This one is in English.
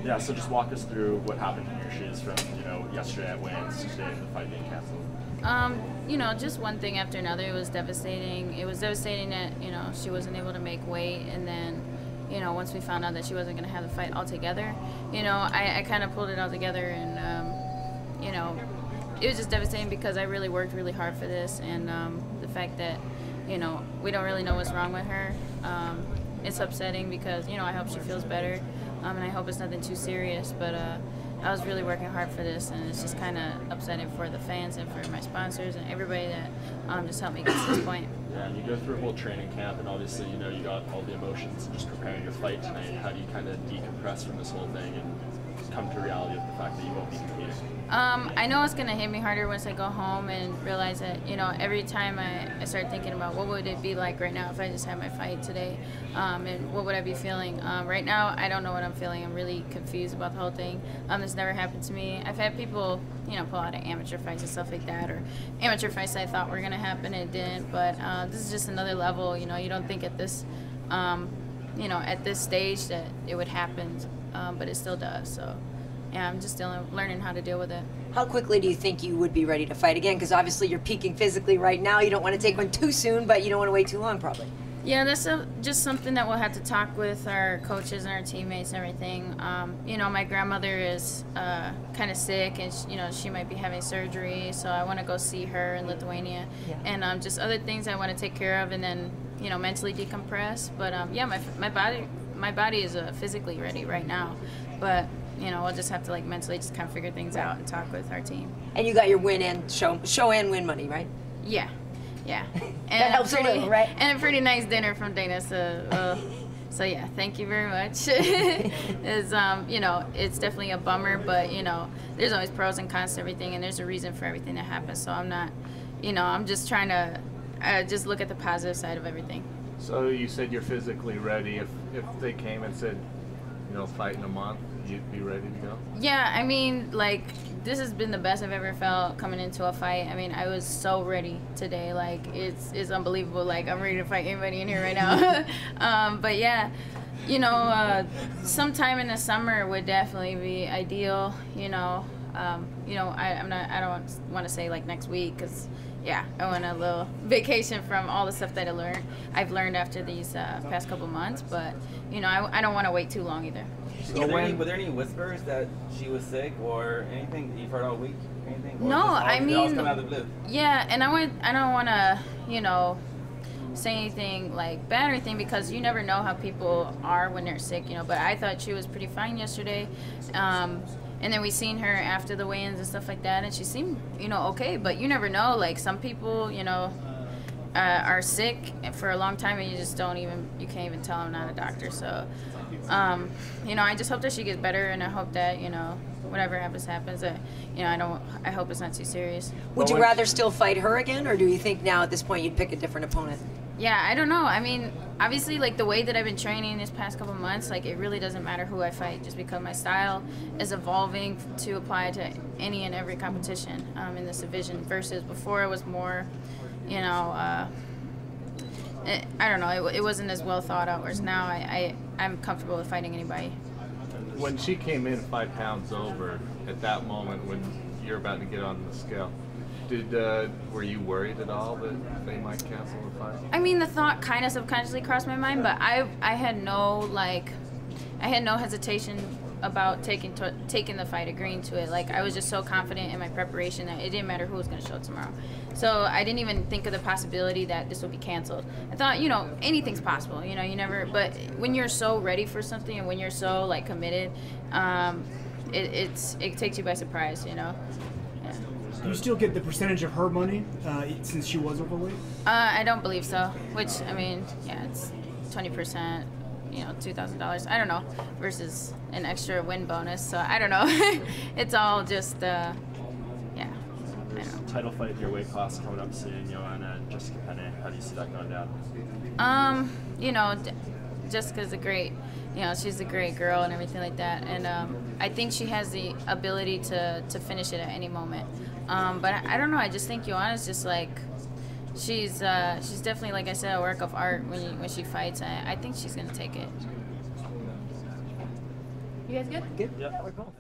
Yeah, so just walk us through what happened in your shoes from, yesterday at weigh-ins to today, the fight being canceled. Just one thing after another. It was devastating. It was devastating that, she wasn't able to make weight. And then, once we found out that she wasn't going to have the fight altogether, I kind of pulled it all together. And, it was just devastating because I really worked really hard for this. And the fact that, we don't really know what's wrong with her, it's upsetting because, I hope she feels better. And I hope it's nothing too serious. But I was really working hard for this, and it's just kind of upsetting for the fans and for my sponsors and everybody that just helped me get to this point. Yeah, and you go through a whole training camp, and obviously, you got all the emotions and just preparing your fight tonight. How do you kind of decompress from this whole thing and come to reality of the fact that you won't be competing? I know it's going to hit me harder once I go home and realize that, every time I start thinking about what would it be like right now if I just had my fight today, and what would I be feeling. Right now, I don't know what I'm feeling. I'm really confused about the whole thing. This never happened to me. I've had people, pull out of amateur fights and stuff like that, or amateur fights I thought were going to happen and it didn't, but this is just another level. You don't think at this, at this stage that it would happen, but it still does, so. Yeah, I'm just still learning how to deal with it. How quickly do you think you would be ready to fight again? Because obviously you're peaking physically right now. You don't want to take one too soon, but you don't want to wait too long, probably. Yeah, that's just something that we'll have to talk with our coaches and our teammates and everything. My grandmother is kind of sick, and she might be having surgery, so I want to go see her in Lithuania. Yeah. And just other things I want to take care of, and then mentally decompress. But yeah, my body is physically ready right now, but. We'll just have to mentally just kind of figure things out and talk with our team. And you got your win and show and win money, right? Yeah. And that helps a little, right? And a pretty nice dinner from Dana. So yeah, thank you very much. It's definitely a bummer, but there's always pros and cons to everything, and there's a reason for everything that happens. So I'm not, I'm just trying to just look at the positive side of everything. So you said you're physically ready. If they came and said, fight in a month, you'd be ready to go? Yeah, this has been the best I've ever felt coming into a fight. I was so ready today. It's unbelievable. I'm ready to fight anybody in here right now. But yeah, sometime in the summer would definitely be ideal. I don't want to say next week, because yeah, I want a little vacation from all the stuff that I've learned after these past couple months. But I don't want to wait too long either. So were there any whispers that she was sick or anything that you've heard all week? Anything? No, all come out of the blue? Yeah, and I don't want to say anything bad or anything, because you never know how people are when they're sick. But I thought she was pretty fine yesterday. And then we seen her after the weigh-ins and stuff like that, and she seemed, okay. But you never know. Some people, are sick for a long time, and you can't even tell. I'm not a doctor, so, I just hope that she gets better, and I hope that, whatever happens. I hope it's not too serious. Would you rather still fight her again, or do you think now at this point you'd pick a different opponent? Yeah, I don't know. Obviously, the way that I've been training this past couple months, it really doesn't matter who I fight, just because my style is evolving to apply to any and every competition in this division, versus before it was more, I don't know, it wasn't as well thought out, whereas now I'm comfortable with fighting anybody. When she came in 5 pounds over, at that moment when you're about to get on the scale, were you worried at all that they might cancel the fight? The thought kind of subconsciously crossed my mind, but I had no hesitation about taking the fight, agreeing to it. I was just so confident in my preparation that it didn't matter who was going to show up tomorrow. So I didn't even think of the possibility that this would be canceled. I thought, anything's possible. You never. But when you're so ready for something, and when you're so committed, it takes you by surprise. Yeah. Do you still get the percentage of her money since she was overweight? I don't believe so. Which, yeah, it's 20%, $2,000. I don't know, versus an extra win bonus. So I don't know. It's all just, yeah. There's a title fight in your weight class coming up soon, Joanna and Jessica Penne. How do you see that going down? Jessica's a great, she's a great girl and everything like that. And I think she has the ability to finish it at any moment. But I don't know. I just think Joanna's just she's definitely, like I said, a work of art when she fights. I think she's gonna take it. You guys good? Good. Yep. We're cool.